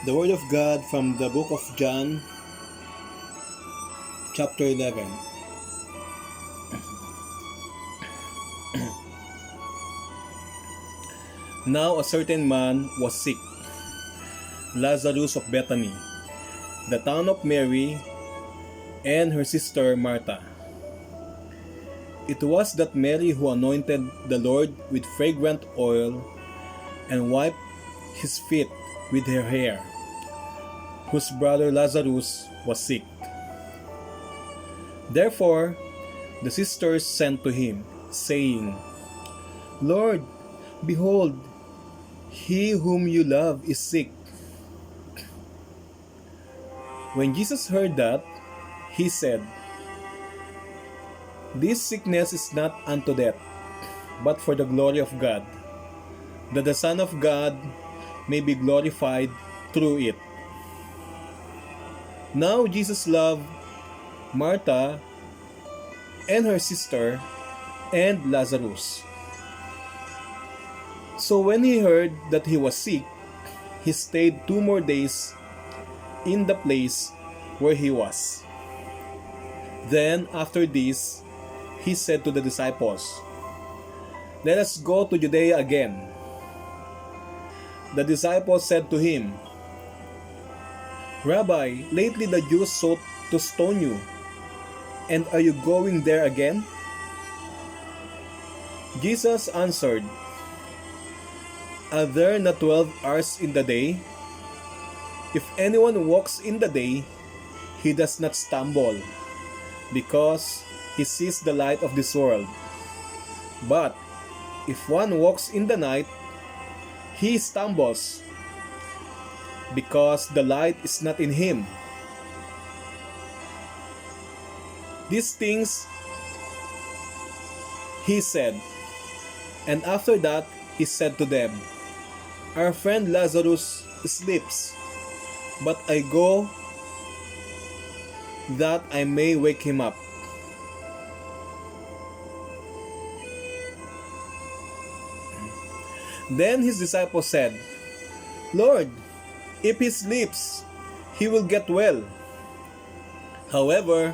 The Word of God from the book of John, chapter 11. Now a certain man was sick, Lazarus of Bethany, the town of Mary, and her sister Martha. It was that Mary who anointed the Lord with fragrant oil and wiped his feet with her hair, whose brother Lazarus was sick. Therefore, the sisters sent to him, saying, Lord, behold, he whom you love is sick. When Jesus heard that, he said, This sickness is not unto death, but for the glory of God, that the Son of God may be glorified through it. Now Jesus loved Martha and her sister and Lazarus. So when he heard that he was sick, he stayed 2 more days in the place where he was. Then after this, he said to the disciples, Let us go to Judea again. The disciples said to him, Rabbi, lately the Jews sought to stone you, and are you going there again? Jesus answered, Are there not 12 hours in the day? If anyone walks in the day, he does not stumble, because he sees the light of this world. But if one walks in the night, he stumbles, because the light is not in him. These things he said, and after that he said to them, Our friend Lazarus sleeps, but I go that I may wake him up. Then his disciples said, Lord, if he sleeps, he will get well. However,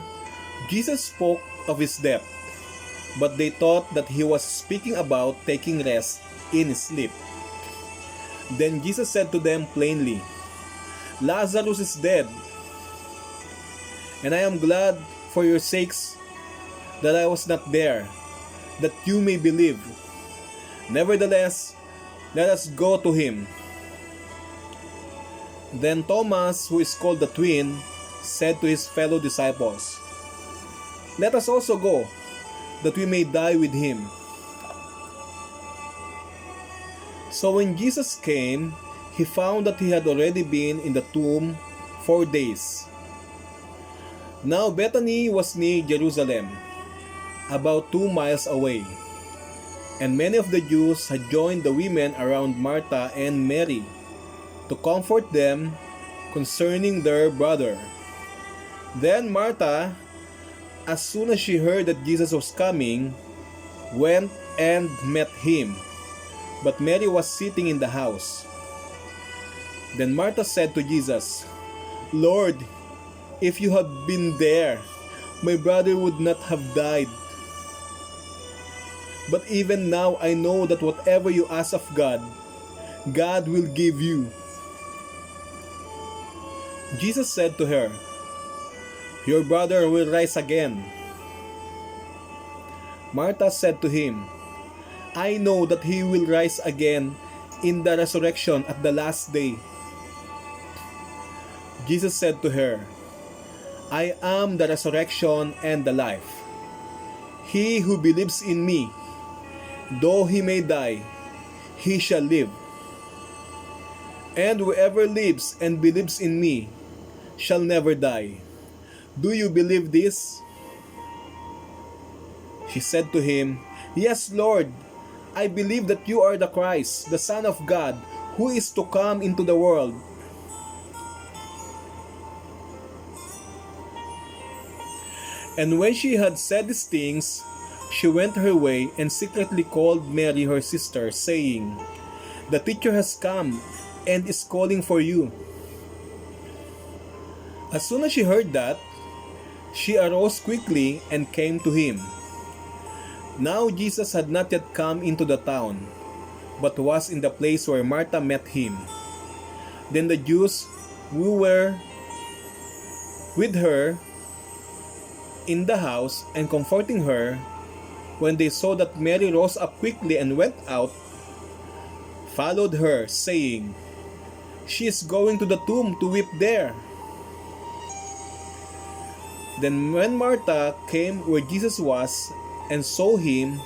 Jesus spoke of his death, but they thought that he was speaking about taking rest in his sleep. Then Jesus said to them plainly, Lazarus is dead, and I am glad for your sakes that I was not there, that you may believe. Nevertheless, let us go to him. Then Thomas, who is called the twin, said to his fellow disciples, Let us also go, that we may die with him. So when Jesus came, he found that he had already been in the tomb 4 days. Now Bethany was near Jerusalem, about 2 miles away, and many of the Jews had joined the women around Martha and Mary to comfort them concerning their brother. Then Martha, as soon as she heard that Jesus was coming, went and met him, but Mary was sitting in the house. Then Martha said to Jesus, Lord, if you had been there, my brother would not have died. But even now I know that whatever you ask of God, God will give you. Jesus said to her, Your brother will rise again. Martha said to him, I know that he will rise again in the resurrection at the last day. Jesus said to her, I am the resurrection and the life. He who believes in me, though he may die, he shall live. And whoever lives and believes in me shall never die. Do you believe this? She said to him, Yes, Lord, I believe that you are the Christ, the Son of God, who is to come into the world. And when she had said these things, she went her way and secretly called Mary her sister, saying, The teacher has come and is calling for you. As soon as she heard that, she arose quickly and came to him. Now Jesus had not yet come into the town, but was in the place where Martha met him. Then the Jews who were with her in the house and comforting her, when they saw that Mary rose up quickly and went out, followed her, saying, "She is going to the tomb to weep there." Then when Martha came where Jesus was and saw him,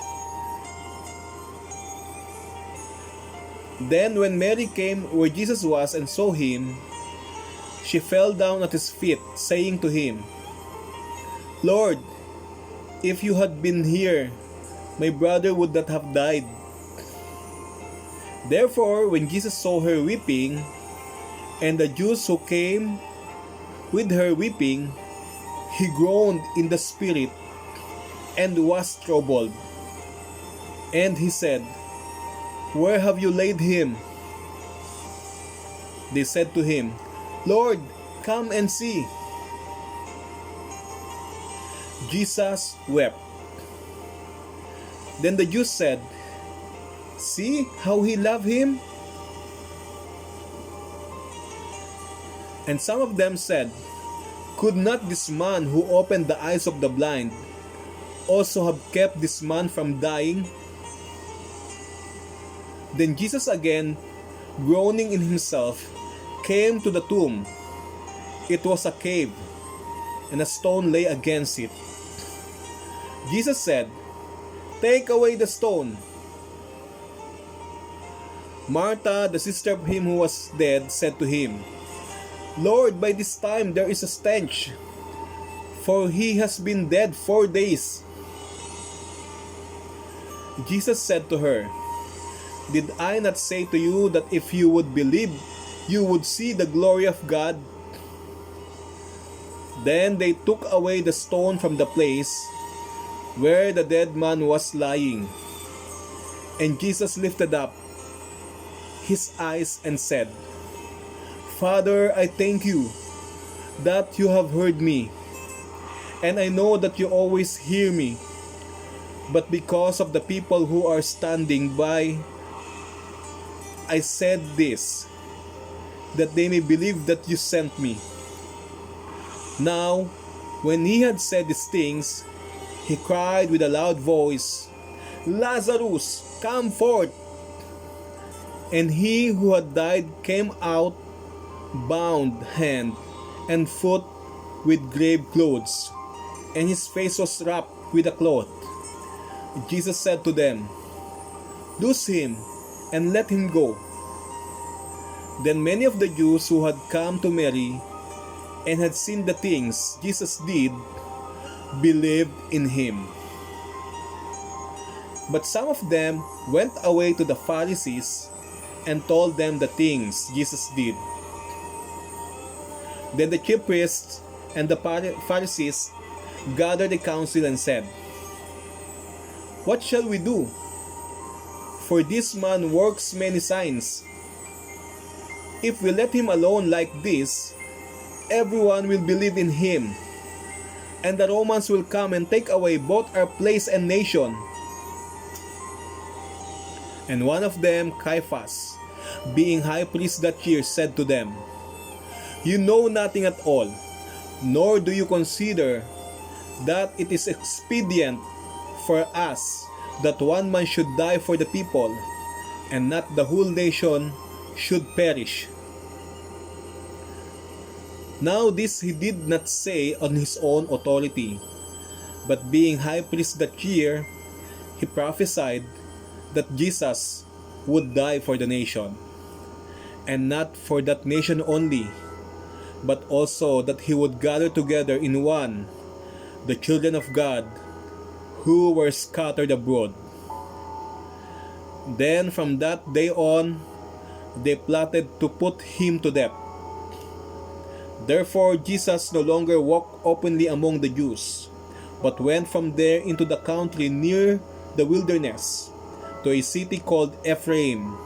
when Mary came where Jesus was and saw him, she fell down at his feet, saying to him, "Lord, if you had been here, my brother would not have died." Therefore, when Jesus saw her weeping, and the Jews who came with her weeping, he groaned in the spirit and was troubled. And he said, "Where have you laid him?" They said to him, "Lord, come and see." Jesus wept. Then the Jews said, "See how he loved him?" And some of them said, "Could not this man who opened the eyes of the blind also have kept this man from dying?" Then Jesus again, groaning in himself, came to the tomb. It was a cave, and a stone lay against it. Jesus said, "Take away the stone." Martha, the sister of him who was dead, said to him, "Lord, by this time there is a stench, for he has been dead 4 days." Jesus said to her, "Did I not say to you that if you would believe, you would see the glory of God?" Then they took away the stone from the place where the dead man was lying. And Jesus lifted up his eyes and said, "Father, I thank you that you have heard me, and I know that you always hear me. But because of the people who are standing by, I said this, that they may believe that you sent me." Now, when he had said these things, he cried with a loud voice, "Lazarus, come forth!" And he who had died came out, bound hand and foot with grave clothes, and his face was wrapped with a cloth. Jesus said to them, "Loose him and let him go." Then many of the Jews who had come to Mary and had seen the things Jesus did believed in him. But some of them went away to the Pharisees and told them the things Jesus did. Then the chief priests and the Pharisees gathered the council and said, "What shall we do? For this man works many signs. If we let him alone like this, everyone will believe in him, and the Romans will come and take away both our place and nation." And one of them, Caiaphas, being high priest that year, said to them, "You know nothing at all, nor do you consider that it is expedient for us that one man should die for the people, and not the whole nation should perish." Now this he did not say on his own authority, but being high priest that year, he prophesied that Jesus would die for the nation, and not for that nation only, but also that he would gather together in one the children of God who were scattered abroad. Then from that day on, they plotted to put him to death. Therefore Jesus no longer walked openly among the Jews, but went from there into the country near the wilderness, to a city called Ephraim,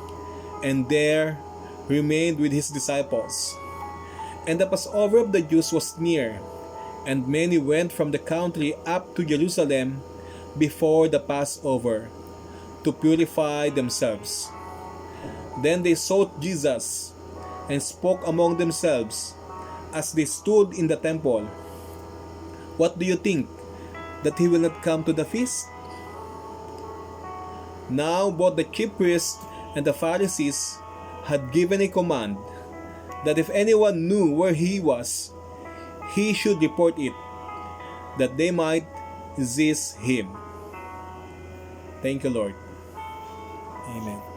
and there remained with his disciples. And the Passover of the Jews was near, and many went from the country up to Jerusalem before the Passover to purify themselves. Then they sought Jesus and spoke among themselves as they stood in the temple, "What do you think, that he will not come to the feast?" Now both the chief priests and the Pharisees had given a command that if anyone knew where he was, he should report it, that they might seize him. Thank you, Lord. Amen.